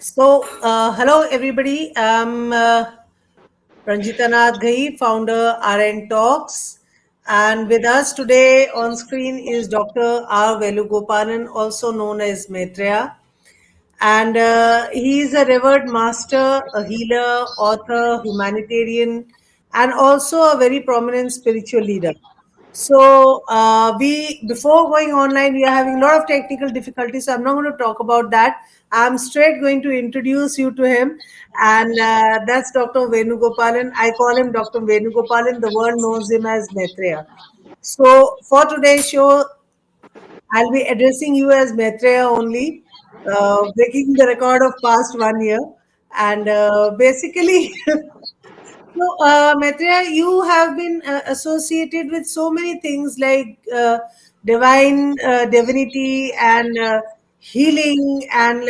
Hello everybody. I'm Ranjeeta Ghai, founder RNTalks, and with us today on screen is Dr. R. Venugopalan, also known as Maitreya, and he is a revered master, a healer, author, humanitarian, and also a very prominent spiritual leader. We before going online, we are having a lot of technical difficulties. So I'm not going to talk about that. I'm straight going to introduce you to him, and that's Dr. Venugopalan. I call him Dr. Venugopalan. The world knows him as Maitreya. So for today's show, I'll be addressing you as Maitreya only, breaking the record of past 1 year, and basically. Maitreya, you have been associated with so many things like divinity and healing and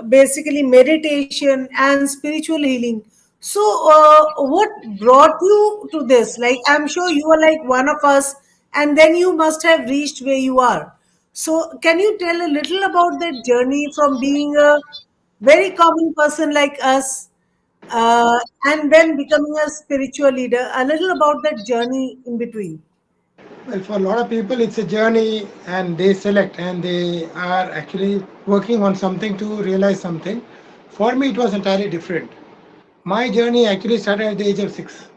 basically meditation and spiritual healing. What brought you to this? Like, I'm sure you are like one of us, and then you must have reached where you are. So, can you tell a little about that journey from being a very common person like us and then becoming a spiritual leader? A little about that journey in between. Well, for a lot of people, it's a journey and they select and they are actually working on something to realize something. For me, it was entirely different. My journey actually started at the age of 6.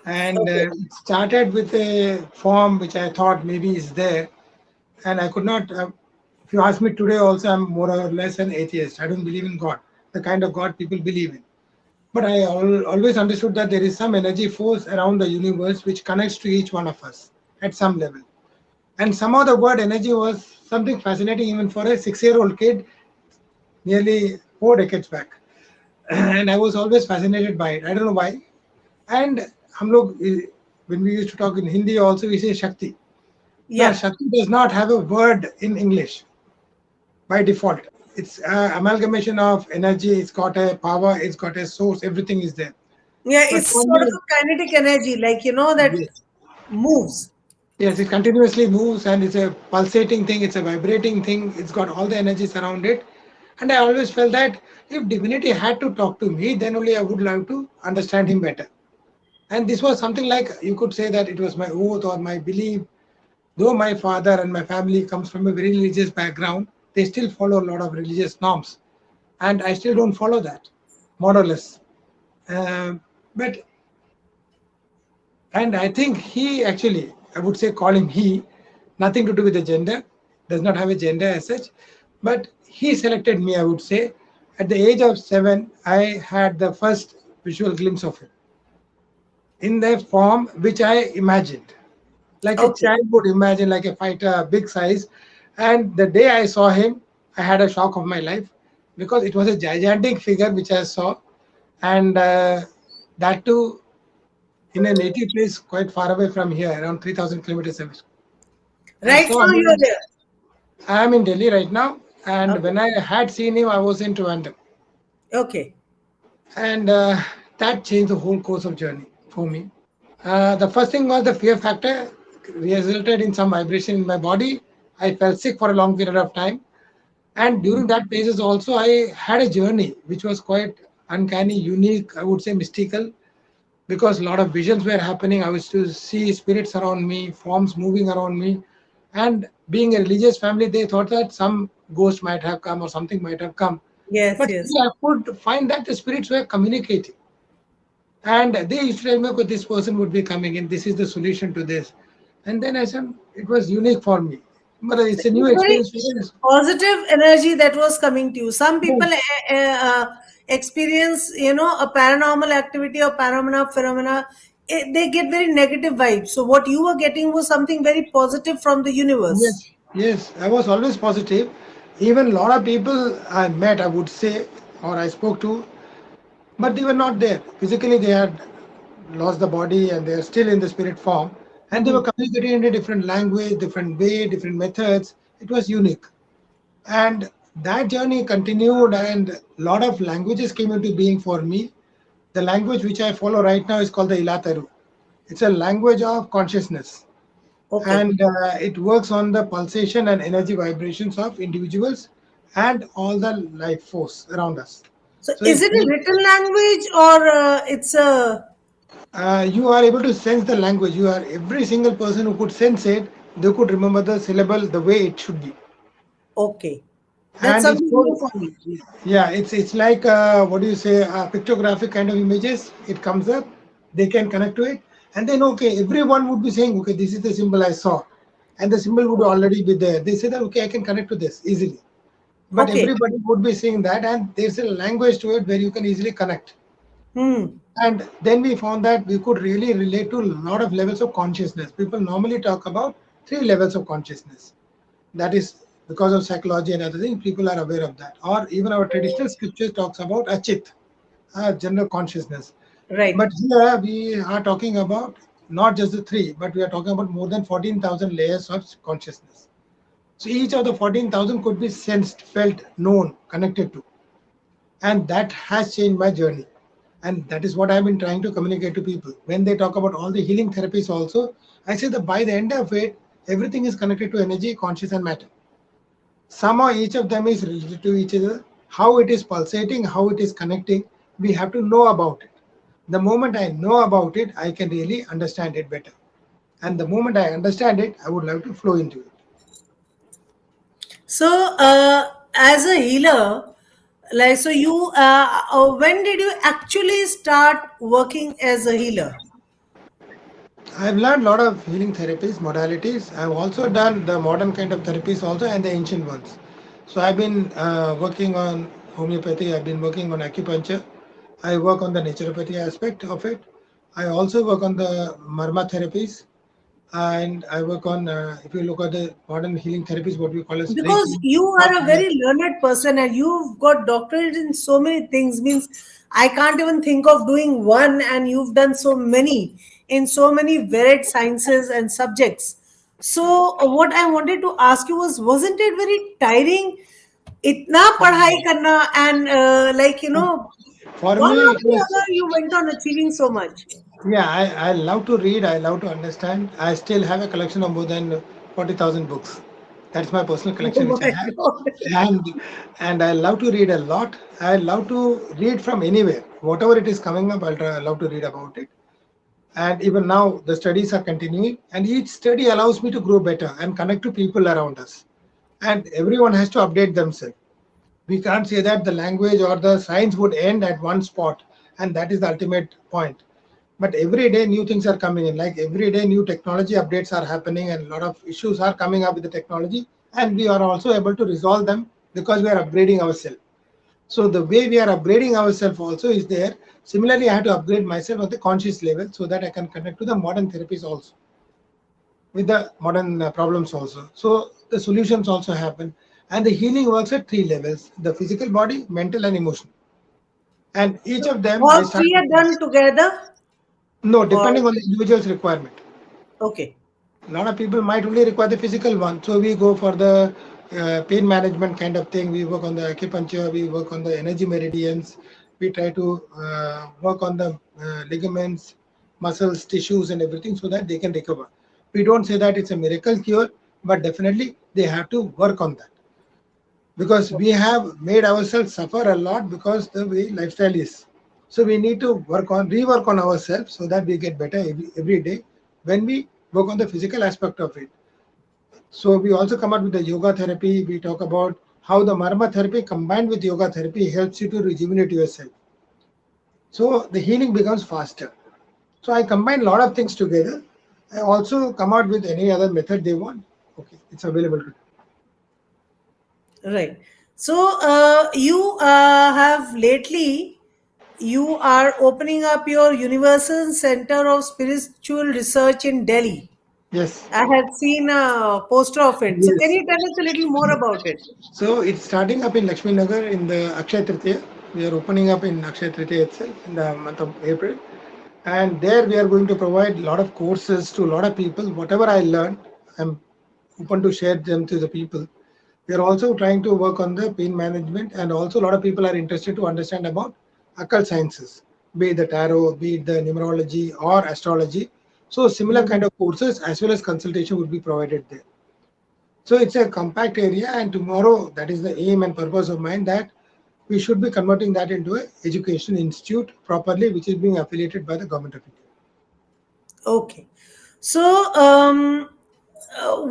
And Okay. it started with a form which I thought maybe is there. And I could not, if you ask me today, also, I'm more or less an atheist. I don't believe in God, the kind of God people believe in. But I always understood that there is some energy force around the universe which connects to each one of us at some level. And somehow the word energy was something fascinating even for a 6-year-old kid nearly 4 decades back. And I was always fascinated by it. I don't know why. And hum log, when we used to talk in Hindi also, we say Shakti. Now, Yeah. Shakti does not have a word in English by default. It's an amalgamation of energy, it's got a power, it's got a source, everything is there. Yeah, But it's for sort of me, a kinetic energy, like, that yes, moves. yes, it continuously moves and it's a pulsating thing, it's a vibrating thing, it's got all the energies around it. And I always felt that if divinity had to talk to me, then only I would love to understand him better. And this was something like you could say that it was my oath or my belief. Though my father and my family comes from a very religious background, they still follow a lot of religious norms. And I still don't follow that, more or less. But And I think he actually, I would say call him he, nothing to do with the gender, does not have a gender as such, but he selected me, I would say. At the age of 7, I had the first visual glimpse of him in the form which I imagined. Like a Okay. child would imagine, like a fighter, big size. And the day I saw him, I had a shock of my life because it was a gigantic figure which I saw. And that too in a native place quite far away from here, around 3,000 kilometers away. I Right saw now, you're him. there. I am in Delhi right now, and Okay. when I had seen him, I was in Trivandrum, Okay. and that changed the whole course of journey for me. The first thing was the fear factor resulted in some vibration in my body. I felt sick for a long period of time, and during that phases also, I had a journey which was quite uncanny, unique. I would say mystical because a lot of visions were happening. I was to see spirits around me, forms moving around me. And being a religious family, they thought that some ghost might have come or something might have come. Yes, But yes. still, I could find that the spirits were communicating. And they used to tell me, okay, this person would be coming in, this is the solution to this. And then I said, it was unique for me. But So it's a it new was very experience for us. positive energy that was coming to you. Some people Yes. experience, a paranormal activity or paranormal phenomena. They get very negative vibes. So what you were getting was something very positive from the universe. Yes, yes, I was always positive. Even a lot of people I met, I would say, or I spoke to, but they were not there. Physically, they had lost the body and they are still in the spirit form. And they were Mhm. communicating in a different language, different way, different methods. It was unique. And that journey continued, and a lot of languages came into being for me. The language which I follow right now is called the Ilataru. It's a language of consciousness Okay. and it works on the pulsation and energy vibrations of individuals. and all the life force around us. So So is if it a written language or it's a you are able to sense the language, you are every single person who could sense it, they could remember the syllable the way it should be. okay? That's And it's something so, new for me. yeah, it's like what do you say, pictographic kind of images. It comes up, they can connect to it, and then okay, everyone would be saying, okay, this is the symbol I saw, and the symbol would already be there. They say that okay, I can connect to this easily, but Okay. everybody would be saying that, and there's a language to it where you can easily connect. Hmm. And then we found that we could really relate to a lot of levels of consciousness. People normally talk about three levels of consciousness. That is because of psychology and other things, people are aware of that. Or even our traditional scriptures talks about achit, general consciousness. Right. But here we are talking about not just the three, but we are talking about more than 14,000 layers of consciousness. So each of the 14,000 could be sensed, felt, known, connected to. And that has changed my journey. And that is what I've been trying to communicate to people. When they talk about all the healing therapies also, I say that by the end of it, everything is connected to energy, conscious, and matter. Somehow each of them is related to each other. How it is pulsating, how it is connecting, we have to know about it. The moment I know about it, I can really understand it better. And the moment I understand it, I would love to flow into it. So, as a healer, like, so you, when did you actually start working as a healer? I've learned a lot of healing therapies, modalities. I've also done the modern kind of therapies also and the ancient ones. So I've been working on homeopathy. I've been working on acupuncture. I work on the naturopathy aspect of it. I also work on the marma therapies, and I work on. If you look at the modern healing therapies, what we call as Because Reiki. you are a very learned person and you've got doctorate in so many things, means I can't even think of doing one, and you've done so many in so many varied sciences and subjects. So, what I wanted to ask you was, wasn't it very tiring? Itna padhai karna and like, For one me, it after the was. other, you went on achieving so much. Yeah, I love to read. I love to understand. I still have a collection of more than 40,000 books. That's my personal Oh collection, which I my have, God. and I love to read a lot. I love to read from anywhere, whatever it is coming up. Love to read about it. And even now, the studies are continuing, and each study allows me to grow better and connect to people around us. And everyone has to update themselves. We can't say that the language or the science would end at one spot, and that is the ultimate point. But every day new things are coming in, like every day new technology updates are happening, and a lot of issues are coming up with the technology, and we are also able to resolve them because we are upgrading ourselves. So the way we are upgrading ourselves also is there. Similarly, I have to upgrade myself at the conscious level so that I can connect to the modern therapies also, with the modern problems also. So the solutions also happen. And the healing works at three levels: the physical body, mental, and emotional. And each of them, I All start three with are this. done together, No, or depending on the individual's requirement. okay. A lot of people might only require the physical one. So we go for the pain management kind of thing. We work on the acupuncture, we work on the energy meridians. We try to work on the ligaments, muscles, tissues, and everything so that they can recover. We don't say that it's a miracle cure, but definitely they have to work on that, because we have made ourselves suffer a lot because the way lifestyle is. So we need to rework on ourselves so that we get better every day when we work on the physical aspect of it. So we also come out with the yoga therapy. We talk about how the marma therapy combined with yoga therapy helps you to rejuvenate yourself. So the healing becomes faster. So I combine a lot of things together. I also come out with any other method they want. Okay, it's available to. Right. So, you have lately, you are opening up your Universal Center of Spiritual Research in Delhi. Yes. I had seen a poster of it. So, can Yes. you tell us a little more about it? So it's starting up in Lakshmi Nagar in the Akshaya Tritiya. We are opening up in Akshaya Tritiya itself in the month of April. And there we are going to provide a lot of courses to a lot of people. Whatever I learned, I'm open to share them to the people. We are also trying to work on the pain management, and also a lot of people are interested to understand about occult sciences, be it the tarot, be it the numerology or astrology. So similar kind Mhm. of courses as well as consultation would be provided there. So it's a compact area, and tomorrow that is the aim and purpose of mine, that we should be converting that into a education institute properly, which is being affiliated by the government of India. Okay. So,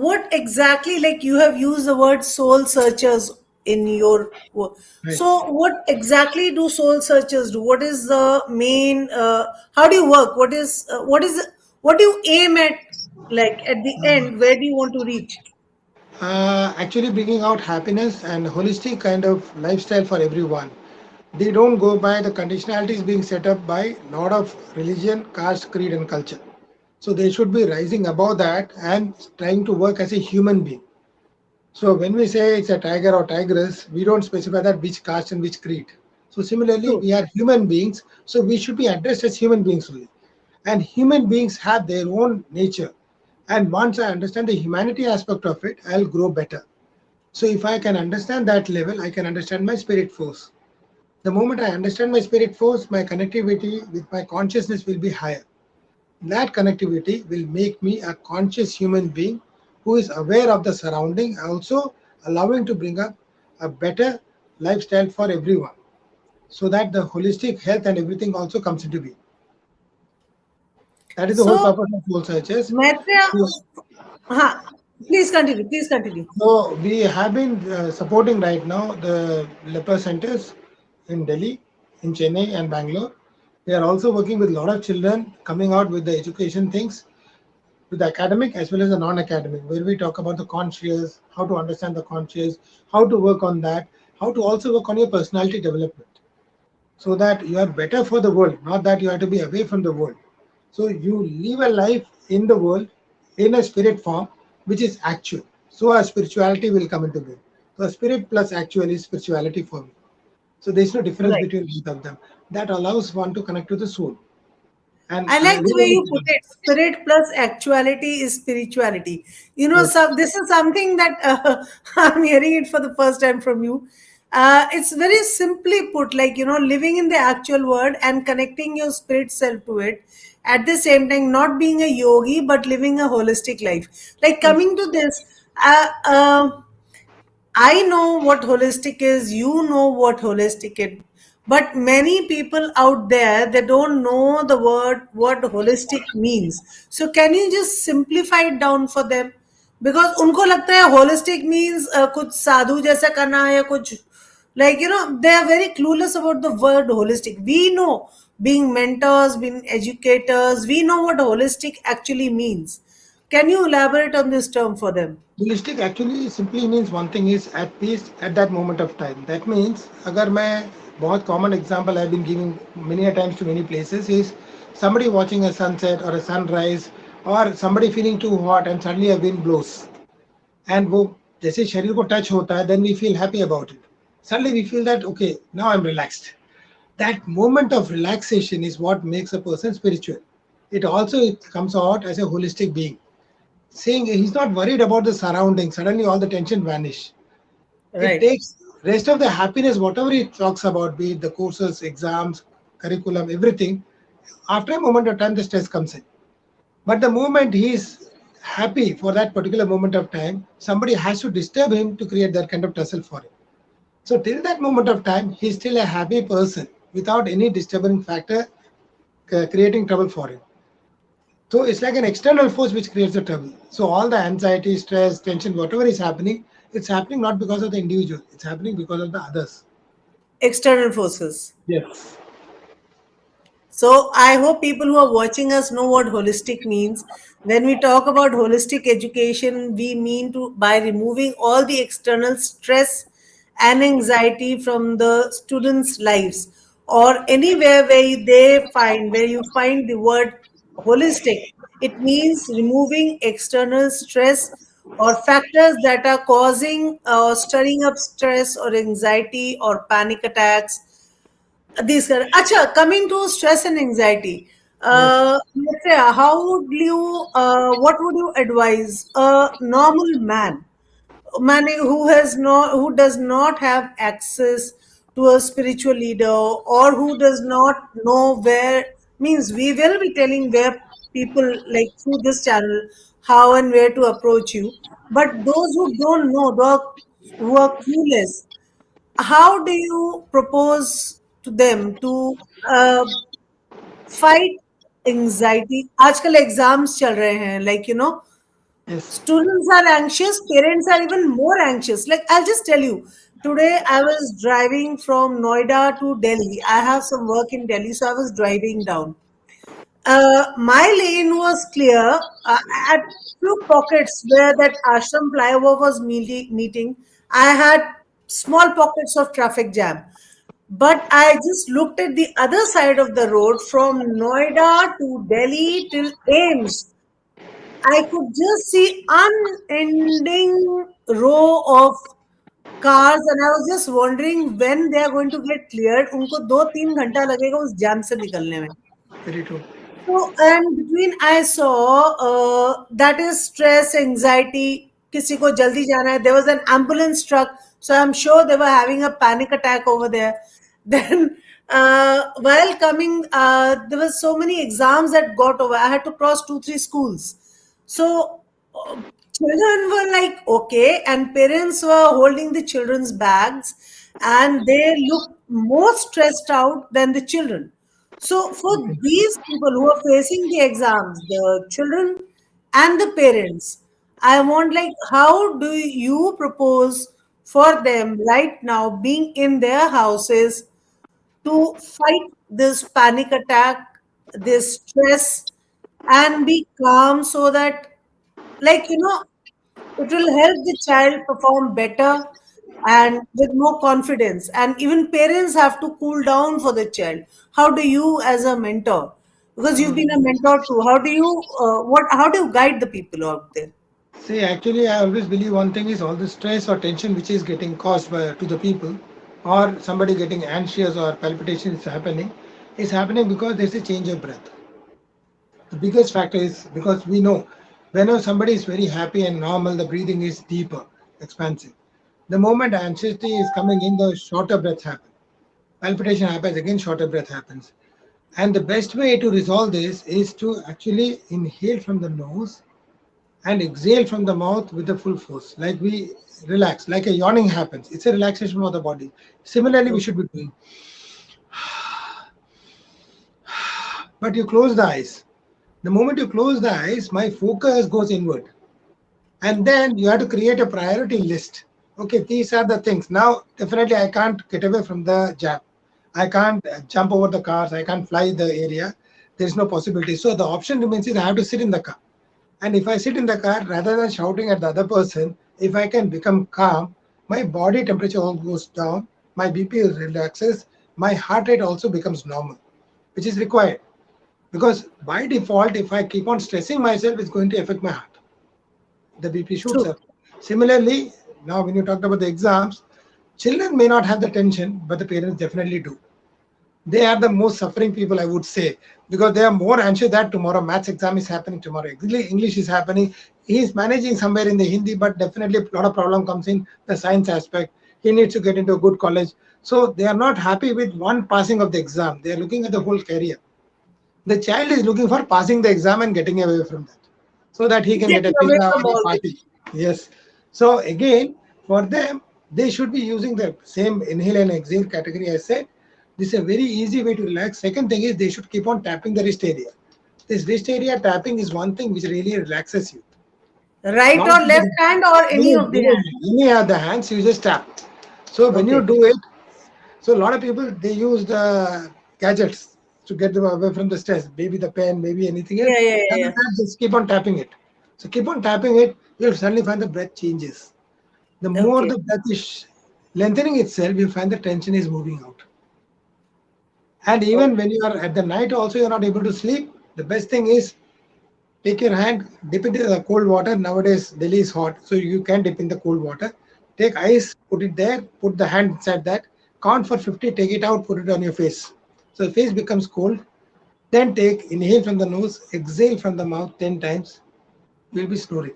what exactly, like you have used the word soul searchers in your work. Right. So, what exactly do soul searchers do? What is the main, how do you work? What do you aim at? Like at the end, where do you want to reach? Actually, bringing out happiness and holistic kind of lifestyle for everyone. They don't go by the conditionalities being set up by lot of religion, caste, creed, and culture. So they should be rising above that and trying to work as a human being. So when we say it's a tiger or tigress, we don't specify that which caste and which creed. So similarly, True. we are human beings, so we should be addressed as human beings only. And human beings have their own nature. And once I understand the humanity aspect of it, I'll grow better. So if I can understand that level, I can understand my spirit force. The moment I understand my spirit force, my connectivity with my consciousness will be higher. That connectivity will make me a conscious human being who is aware of the surrounding, also allowing to bring up a better lifestyle for everyone, so that the holistic health and everything also comes into being. That is the whole So, purpose of soul searches. Maitreya, huh, please continue. Please continue. So we have been supporting right now the leper centers in Delhi, in Chennai and Bangalore. We are also working with a lot of children coming out with the education things, with the academic as well as the non-academic, where we talk about the conscious, how to understand the conscious, how to work on that, how to also work on your personality development, so that you are better for the world, not that you have to be away from the world. So you live a life in the world in a spirit form, which is actual. So our spirituality will come into being. So spirit plus actual is spirituality for me. So there's no difference Right. between both of them. That allows one to connect to the soul. And I I like the way really you put it. Spirit plus actuality is spirituality. yes, This is something that I'm hearing it for the first time from you. It's very simply put, like, living in the actual world and connecting your spirit self to it. At the same time, not being a yogi, but living a holistic life. Like yes, coming to this, uh, uh, I know what holistic is, you know what holistic is, but many people out there, they don't know the word what holistic means. So can you just simplify it down for them? Because उनको लगता है holistic means कुछ साधु जैसा करना है या कुछ, like, they are very clueless about the word holistic. We know, being mentors, being educators, we know what holistic actually means. Can you elaborate on this term for them? holistic actually simply means one thing is at peace at that moment of time. That means अगर मैं बहुत common example I've been giving many a times to many places is somebody watching a sunset or a sunrise, or somebody feeling too hot and suddenly a wind blows, and वो जैसे शरीर को touch होता है, then we feel happy about it. Suddenly we feel that okay, now I'm relaxed. That moment of relaxation is what makes a person spiritual. It comes out as a holistic being, saying he's not worried about the surroundings. Suddenly all the tension vanish. It Right. takes rest of the happiness, whatever he talks about, be it the courses, exams, curriculum, everything. After a moment of time, the stress comes in. But the moment he's happy for that particular moment of time, somebody has to disturb him to create that kind of tussle for him. So till that moment of time, he's still a happy person without any disturbing factor creating trouble for him. So it's like an external force which creates the trouble. So all the anxiety, stress, tension, whatever is happening, it's happening not because of the individual. It's happening because of the others. External forces. Yes. So I hope people who are watching us know what holistic means. When we talk about holistic education, we mean to by removing all the external stress and anxiety from the students' lives, or anywhere where you find the word holistic. It means removing external stress or factors that are causing or stirring up stress or anxiety or panic attacks, these kind of, Acha, coming to stress and anxiety, Yes. let's say, what would you advise a normal man who does not have access to a spiritual leader, or who does not know where, means we will be telling where people, like through this channel, how and where to approach you. But those who don't know, who are clueless, how do you propose to them to uh, fight anxiety? आजकल exams चल रहे हैं, like, Yes. students are anxious, parents are even more anxious. Like, I'll just tell you, today I was driving from Noida to Delhi. I have some work in Delhi, so I was driving down. My lane was clear. At few pockets where that ashram flyover was meeting, I had small pockets of traffic jam. But I just looked at the other side of the road from Noida to Delhi till Ames. I could just see unending row of cars, and I was just wondering when they are going to get cleared. उनको 2-3 घंटा लगेगा उस jam से निकलने में. Very true. So, and between I saw that is stress, anxiety, किसी को जल्दी जाना है. There was an ambulance truck, so I'm sure they were having a panic attack over there. Then, while coming, there was so many exams that got over. I had to cross 2-3 schools. So, children were like, okay, and parents were holding the children's bags, and they looked more stressed out than the children. So, for Okay. these people who are facing the exams, the children and the parents, I want, like, how do you propose for them right now, being in their houses, to fight this panic attack, this stress, and be calm so that, like, it will help the child perform better and with more confidence. And even parents have to cool down for the child. How do you, as a mentor, because you've been a mentor too, how do you guide the people out there? See, actually, I always believe one thing is all the stress or tension which is getting caused to the people, or somebody getting anxious or palpitation is happening because there's a change of breath. The biggest factor is because we know whenever somebody is very happy and normal, the breathing is deeper, expansive. The moment anxiety is coming in, the shorter breaths happen. Palpitation happens, again, shorter breath happens. And the best way to resolve this is to actually inhale from the nose and exhale from the mouth with the full force. Like we relax, like a yawning happens. It's a relaxation of the body. Similarly, we should be doing. But you close the eyes. The moment you close the eyes, my focus goes inward. And then you have to create a priority list. Okay, these are the things. Now, definitely, I can't get away from the jam. I can't jump over the cars. I can't fly the area. There's no possibility. So the option remains is I have to sit in the car. And if I sit in the car, rather than shouting at the other person, if I can become calm, my body temperature all goes down, my BP relaxes, my heart rate also becomes normal, which is required. Because by default, if I keep on stressing myself, it's going to affect my heart. The BP shoots True. up. Similarly, now when you talked about the exams, children may not have the tension, but the parents definitely do. They are the most suffering people, I would say, because they are more anxious that tomorrow maths exam is happening, tomorrow English is happening. He is managing somewhere in the Hindi, but definitely a lot of problem comes in the science aspect. He needs to get into a good college. So they are not happy with one passing of the exam. They are looking at the whole career. The child is looking for passing the exam and getting away from that so that he can get a Getting away pizza or from a all this. party. Yes. So again, for them, they should be using the same inhale and exhale category I said. This is a very easy way to relax. Second thing is they should keep on tapping the wrist area. This wrist area tapping is one thing which really relaxes you. Right Lot of or left people, hand or any of the hand? any of the hands, you just tap. So when you Okay. do it, so a lot of people they use the gadgets to get them away from the stress, maybe the pen, maybe anything else. Yeah, yeah, yeah, Rather yeah. than just keep on tapping it. So keep on tapping it, you'll suddenly find the breath changes. The more Okay. the breath is lengthening itself, you find the tension is moving out. And even Okay. when you are at the night, also you're not able to sleep. The best thing is take your hand, dip it in the cold water. Nowadays, Delhi is hot, so you can dip in the cold water. Take ice, put it there, put the hand inside that. Count for 50, take it out, put it on your face. So the face becomes cold. Then take, inhale from the nose, exhale from the mouth 10 times. You'll be snoring.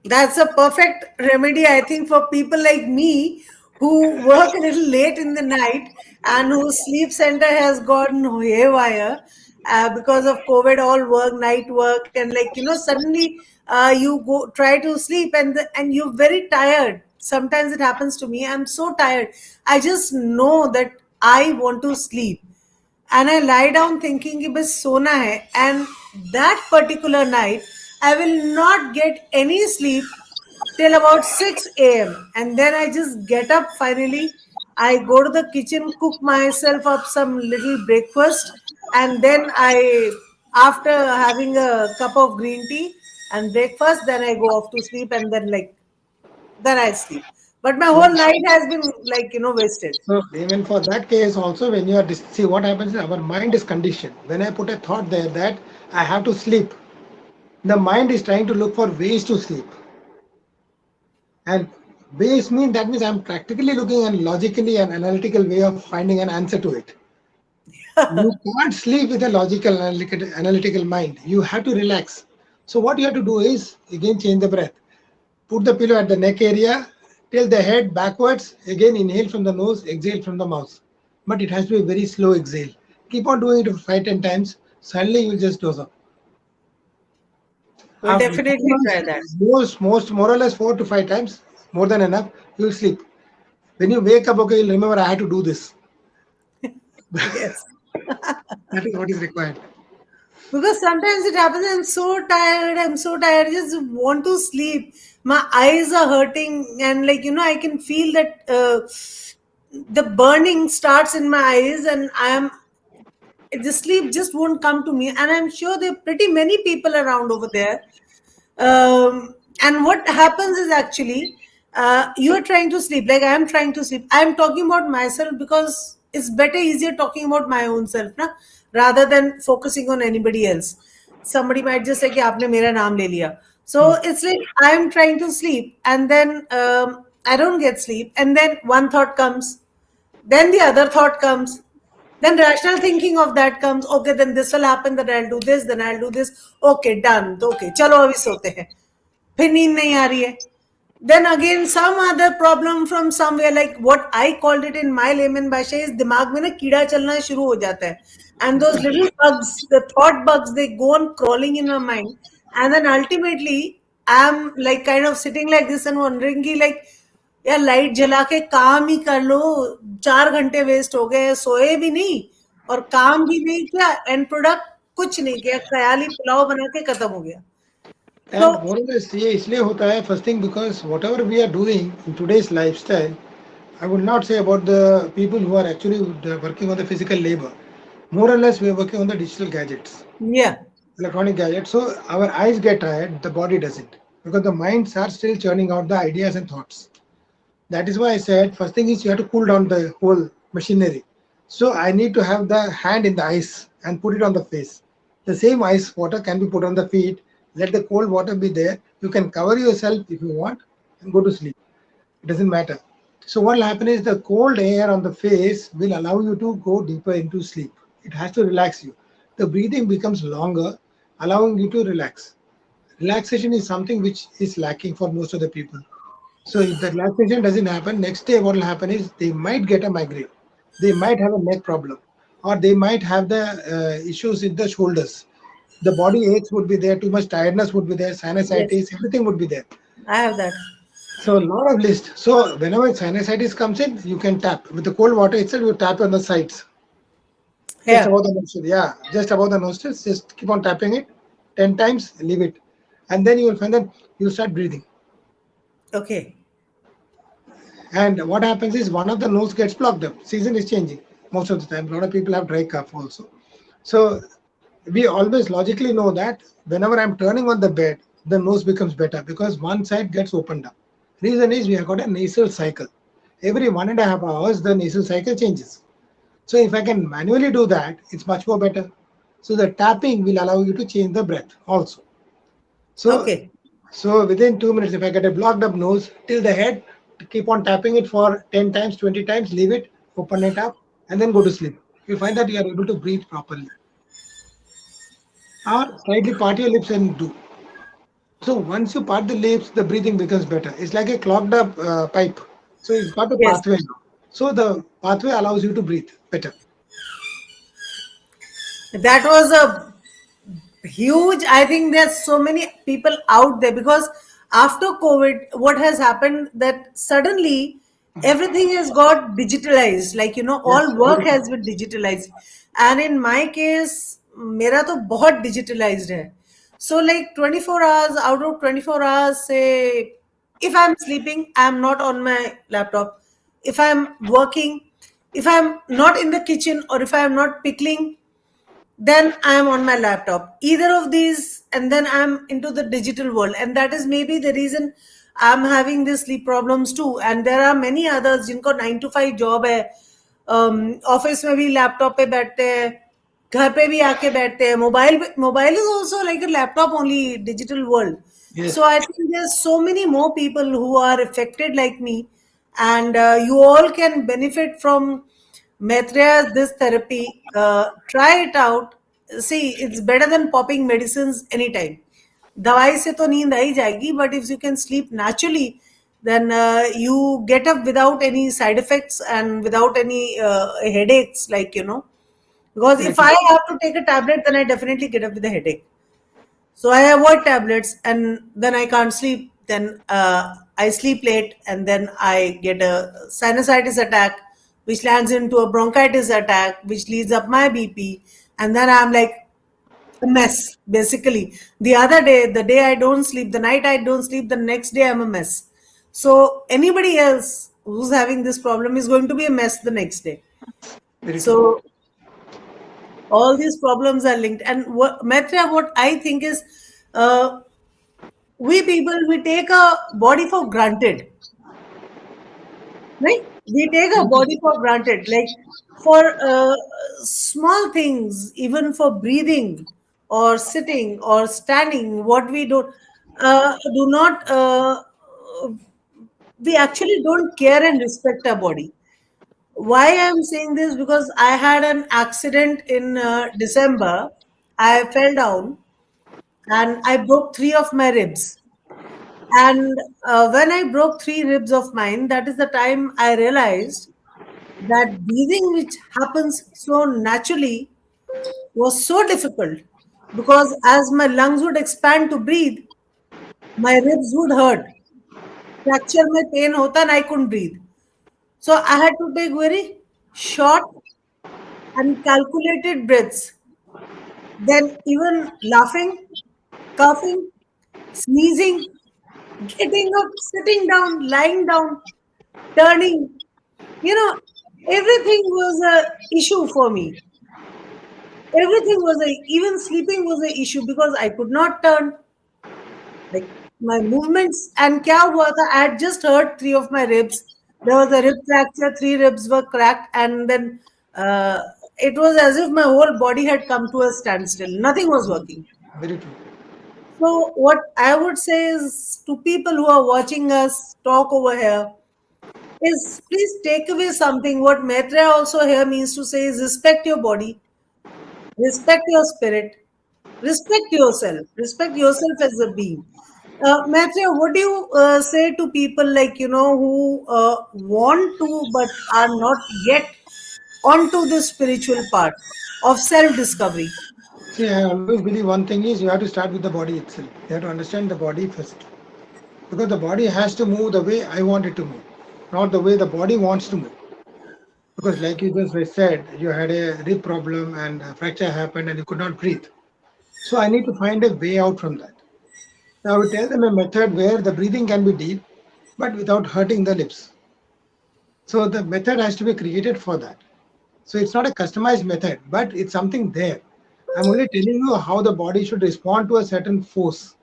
That's a perfect remedy, I think, for people like me who work a little late in the night and whose sleep center has gone haywire because of COVID, all work, night work, and, like, suddenly you go try to sleep, and you're very tired. Sometimes it happens to me. I'm so tired. I just know that I want to sleep, and I lie down thinking कि बस सोना है. And that particular night, I will not get any sleep till about 6 a.m. And then I just get up finally. I go to the kitchen, cook myself up some little breakfast, and then after having a cup of green tea and breakfast, then I go off to sleep, and then I sleep. But my So, whole night has been wasted. so even for that case also, when you are see what happens is our mind is conditioned. When I put a thought there that I have to sleep, the mind is trying to look for ways to sleep. And ways mean that means I'm practically looking and logically and analytical way of finding an answer to it. You can't sleep with a logical analytical mind. You have to relax. So what you have to do is again change the breath. Put the pillow at the neck area, tilt the head backwards. Again inhale from the nose, exhale from the mouth. But it has to be a very slow exhale. Keep on doing it for 5-10 times. Suddenly you will just doze off. We'll After definitely try that. most more or less 4 to 5 times, more than enough, you will sleep. When you wake up, okay, you'll remember I had to do this. Yes. That is what is required. Because sometimes it happens, I'm so tired, I just want to sleep. My eyes are hurting, and I can feel that the burning starts in my eyes, and the sleep just won't come to me. And I'm sure there are pretty many people around over there. And what happens is actually, you are trying to sleep, like I am trying to sleep. I'm talking about myself because it's better, easier talking about my own self, na? Rather than focusing on anybody else. Somebody might just say, कि आपने मेरा नाम ले लिया. So it's like I'm trying to sleep, and then I don't get sleep, and then one thought comes, then the other thought comes, then rational thinking of that comes. Okay, then this will happen, that I'll do this, then I'll do this. Okay, done. Okay, चलो अभी सोते हैं. फिर नींद नहीं आ रही है. Then again some other problem from somewhere, like what I called it in my layman bhasha is दिमाग में ना कीड़ा चलना शुरू हो जाता है. And those little bugs, the thought bugs, they go on crawling in my mind. And then ultimately I'm like kind of sitting like this and wondering कि like, यार लाइट जला के काम ही कर लो. 4 घंटे वेस्ट हो गए, सोए भी नहीं और काम भी नहीं किया, एंड प्रोडक्ट कुछ नहीं किया, ख्याली पुलाव बना के खत्म हो गया. So And more or less ये इसलिए होता है first thing because whatever we are doing in today's lifestyle, I would not say about the people who are actually working on the physical labor. More or less we are working on the digital gadgets, yeah, electronic gadgets. So our eyes get tired, the body doesn't, because the minds are still churning out the ideas and thoughts. That is why I said first thing is you have to cool down the whole machinery. So I need to have the hand in the ice and put it on the face. The same ice water can be put on the feet. Let the cold water be there. You can cover yourself if you want and go to sleep. It doesn't matter. So what will happen is the cold air on the face will allow you to go deeper into sleep. It has to relax you. The breathing becomes longer, allowing you to relax. Relaxation is something which is lacking for most of the people. So if the relaxation doesn't happen, next day what will happen is they might get a migraine, they might have a neck problem, or they might have the issues in the shoulders. The body aches would be there, too much tiredness would be there, yes, sinusitis, everything would be there. I have that. So a lot of list. So whenever sinusitis comes in, you can tap with the cold water itself. You tap on the sides, just Here, above the nostrils. Yeah, just above the nostrils. Just keep on tapping it 10 times. Leave it, and then you will find that you start breathing. okay, And what happens is one of the nose gets blocked up. Season is changing most of the time. A lot of people have dry cough also. So we always logically know that whenever I'm turning on the bed, the nose becomes better because one side gets opened up. Reason is we have got a nasal cycle. Every 1.5 hours, the nasal cycle changes. So if I can manually do that, it's much more better. So the tapping will allow you to change the breath also. So, okay. so within 2 minutes, if I get a blocked up nose till the head, keep on tapping it for 10 times, 20 times, leave it, open it up, and then go to sleep. You'll find that you are able to breathe properly. Or slightly part your lips and do. So once you part the lips, the breathing becomes better. It's like a clogged up pipe. So it's got a Yes, pathway now. So the pathway allows you to breathe better. that was a Huge. I think there's so many people out there because after COVID, what has happened that suddenly everything has got digitalized. Like, Yes, all work very true. has been digitalized. And in my case, मेरा तो बहुत digitalized है. So like 24 hours out of 24 hours, say, if I'm sleeping, I'm not on my laptop. If I'm working, if I'm not in the kitchen or if I'm not pickling, then I'm on my laptop. Either of these, and then I'm into the digital world. And that is maybe the reason I'm having these sleep problems too. And there are many others जिनको 9 to 5 job है, office में भी laptop पे बैठते हैं, घर पे भी आके बैठते हैं, mobile is also like a laptop only digital world. So Yes, I think there's so many more people who are affected like me, and you all can benefit from Maitreya's this therapy. Try it out. See, it's better than popping medicines anytime. दवाई से तो नींद आ ही जाएगी, but if you can sleep naturally, then you get up without any side effects and without any headaches, because very if true. I have to take a tablet, then I definitely get up with a headache. So I avoid tablets, and then I can't sleep. Then I sleep late, and then I get a sinusitis attack, which lands into a bronchitis attack, which leads up my BP, and then I'm like a mess. Basically, the other day, the day I don't sleep, the night I don't sleep, the next day I'm a mess. So anybody else who's having this problem is going to be a mess the next day. Very true. So all these problems are linked. And Maitreya, what I think is, uh, we people, we take a body for granted, right? We take a body for granted, like for small things, even for breathing or sitting or standing, what we do not we actually don't care and respect our body. Why I'm saying this, because I had an accident in December. I fell down and I broke three of my ribs. And when I broke three ribs of mine, that is the time I realized that breathing, which happens so naturally, was so difficult, because as my lungs would expand to breathe, my ribs would hurt. Fracture my pain hota and I couldn't breathe. So I had to take very short and calculated breaths. Then even laughing, coughing, sneezing, getting up, sitting down, lying down, turning, you know, everything was a issue for me. Everything was even sleeping was a issue because I could not turn. Like my movements, and kya hua tha, I had just hurt three of my ribs. There was a rib fracture, three ribs were cracked, and then it was as if my whole body had come to a standstill. Nothing was working. Very true. So, what I would say is to people who are watching us talk over here is, please take away something. What Maitreya also here means to say is respect your body, respect your spirit, respect yourself as a being. Maitreya, what do you say to people, who want to but are not yet onto the spiritual part of self discovery? See, I always believe one thing is you have to start with the body itself. You have to understand the body first. Because the body has to move the way I want it to move, not the way the body wants to move. Because, like you just said, you had a rib problem and a fracture happened and you could not breathe. So, I need to find a way out from that. Now, I would tell them a method where the breathing can be deep but without hurting the lips. So, the method has to be created for that. So, it's not a customized method, but it's something there. I'm only telling you how the body should respond to a certain force.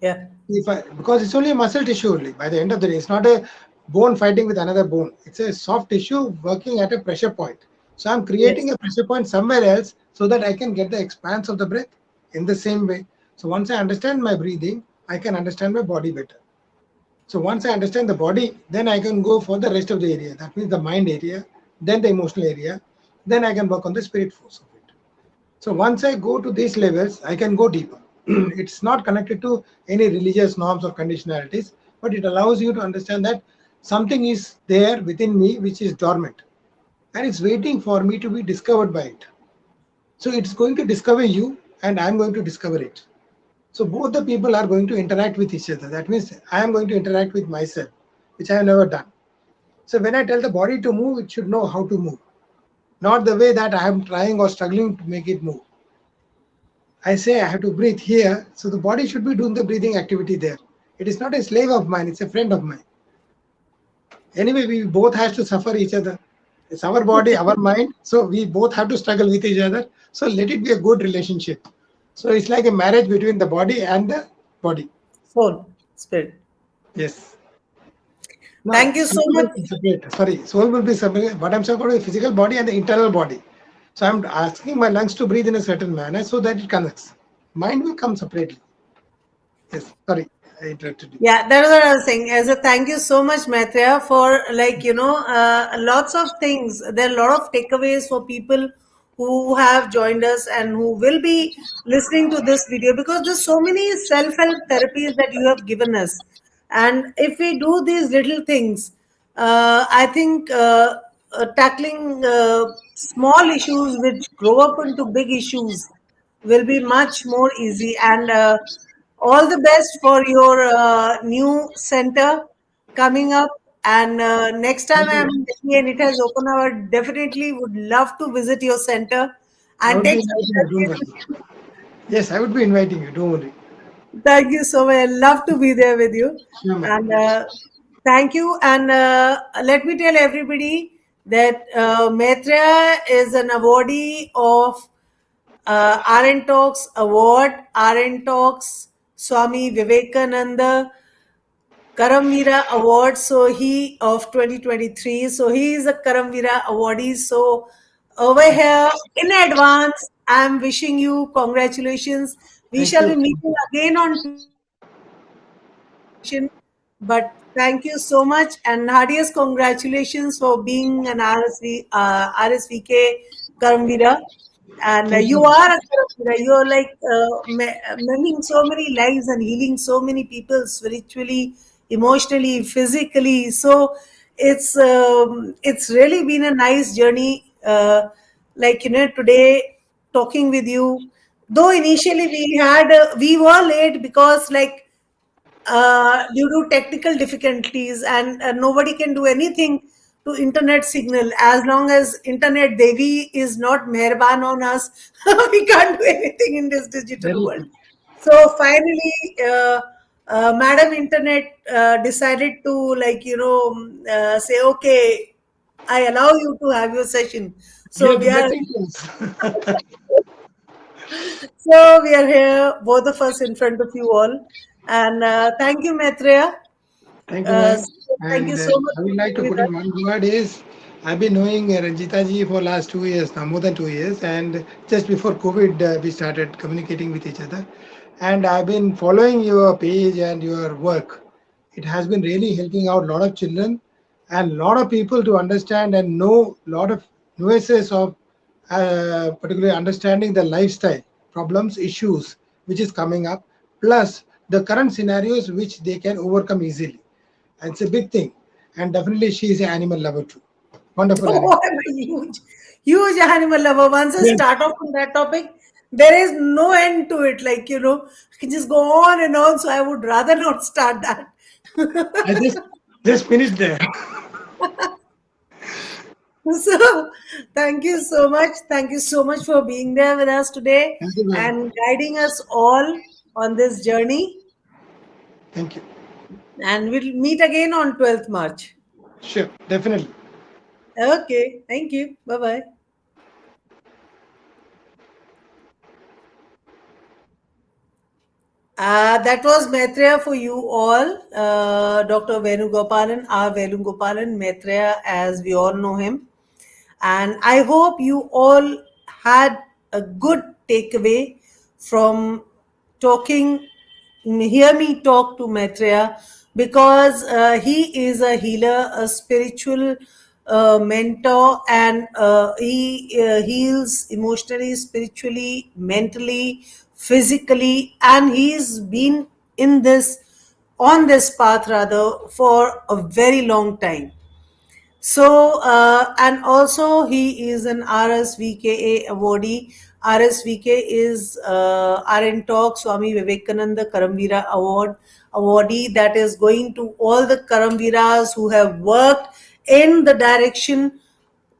Yeah. Because it's only a muscle tissue only. By the end of the day, it's not a bone fighting with another bone. It's a soft tissue working at a pressure point. So I'm Yes. creating a pressure point somewhere else so that I can get the expanse of the breath in the same way. So once I understand my breathing, I can understand my body better. So once I understand the body, then I can go for the rest of the area. That means the mind area, then the emotional area, then I can work on the spirit force of it. So once I go to these levels, I can go deeper. It's not connected to any religious norms or conditionalities, but it allows you to understand that something is there within me which is dormant and it's waiting for me to be discovered by it. So it's going to discover you and I'm going to discover it. So both the people are going to interact with each other. That means I am going to interact with myself, which I have never done. So when I tell the body to move, it should know how to move, not the way that I am trying or struggling to make it move. I say I have to breathe here, so the body should be doing the breathing activity there. It is not a slave of mine, it's a friend of mine. Anyway, we both have to suffer each other. It's our body, our mind, so we both have to struggle with each other. So let it be a good relationship. So it's like a marriage between the body and the body. Soul, spirit. Yes. Thank Now, you so much. separate. Sorry, soul will be separate. What I'm talking about is physical body and the internal body. So I'm asking my lungs to breathe in a certain manner so that it connects. Mind will come separately. Yes. Sorry, I interrupted you. Yeah, that is what I was saying. As a thank you so much, Maitreya, for lots of things. There are a lot of takeaways for people who have joined us and who will be listening to this video, because there's so many self-help therapies that you have given us. And if we do these little things, I think tackling small issues which grow up into big issues will be much more easy. And all the best for your new center coming up. And next time Thank I'm you. in Delhi and it has opened, I would definitely would love to visit your center I and would be take some inviting you. Don't selfies with worry. you. Yes, I would be inviting you. Don't worry. Thank you so much. I love to be there with you. Sure, ma'am. And thank you. And let me tell everybody that Maitreya is an awardee of RNTalks Award, RNTalks Swami Vivekananda Karmaveera Award. So he of 2023. So he is a Karmaveera awardee. So over here in advance, I'm wishing you congratulations. We Thank shall you. be meeting again on 12th March for the next celebration. But thank you so much, and heartiest congratulations for being an RSVK Karmaveera. And Thank you so you much. are a Karmaveera. You are like mending so many lives and healing so many people spiritually, emotionally, physically. So it's really been a nice journey. Today talking with you. Though initially we were late because due to technical difficulties, and nobody can do anything to internet signal. As long as internet devi is not meherban on us, we can't do anything in this digital Very world. good. So finally madam internet decided to say, okay, I allow you to have your session. You so have we been are very close. so we are here, both of us, in front of you all. And thank you, Maitreya. Thank you, ma'am. Thank you And so much I for would like being to with put us. in one word is I've been knowing Ranjita ji for last 2 years now, more than 2 years. And just before COVID, we started communicating with each other. And I've been following your page and your work. It has been really helping out a lot of children and a lot of people to understand and know a lot of nuances of particularly understanding the lifestyle problems, issues which is coming up, plus the current scenarios which they can overcome easily. And it's a big thing. And definitely she is an animal lover too. Wonderful Oh, animal. I'm a huge animal lover. Once I Yes. start off on that topic, there is no end to it. I can just go on and on. So I would rather not start that. I just finished there. So, thank you so much. Thank you so much for being there with us today Thank you, ma'am. and guiding us all on this journey. Thank you. And we'll meet again on 12th March. Sure, definitely. Okay. Thank you. Bye bye. That was Maitreya for you all. Dr. Venugopalan, R. Venugopalan, Maitreya, as we all know him. And I hope you all had a good takeaway from hear me talk to Maitreya, because he is a healer, a spiritual mentor, and he heals emotionally, spiritually, mentally, physically, and he's been in this on this path rather for a very long time. So, and also he is an RSVKA awardee. RSVK is RNTalks Swami Vivekananda Karmaveera Awardee, that is going to all the Karmaveeras who have worked in the direction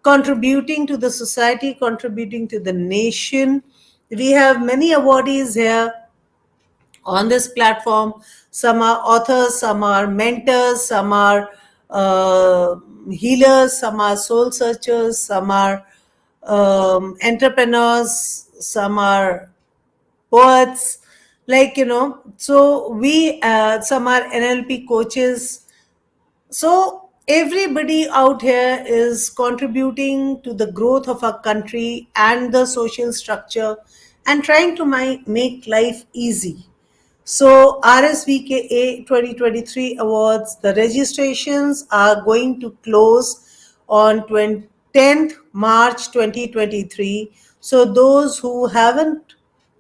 contributing to the society, contributing to the nation. We have many awardees here on this platform. Some are authors, some are mentors, some are healers, some are soul searchers, some are entrepreneurs, some are poets, so we some are NLP coaches. So everybody out here is contributing to the growth of our country and the social structure and trying to make life easy. So RSVKA 2023 awards, the registrations are going to close on 10th March 2023. So those who haven't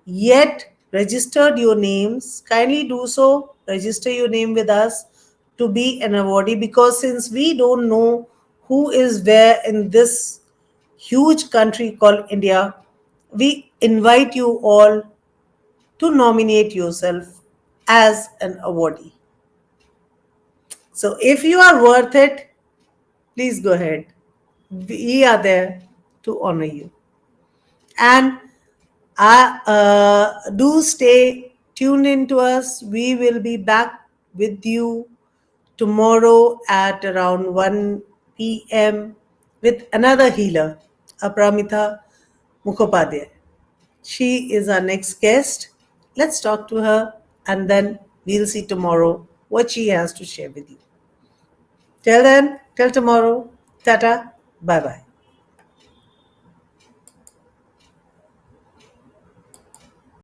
yet registered your names, kindly do so. Register your name with us to be an awardee, because since we don't know who is where in this huge country called India, we invite you all to nominate yourself as an awardee. So if you are worth it, please go ahead. We are there to honor you. And do stay tuned in to us. We will be back with you tomorrow at around 1 p.m. with another healer, 𝗹𝗶𝗶𝗀𝗏. She is our next guest. Let's talk to her and then we'll see tomorrow what she has to share with you. Till then, till tomorrow, tata, bye bye.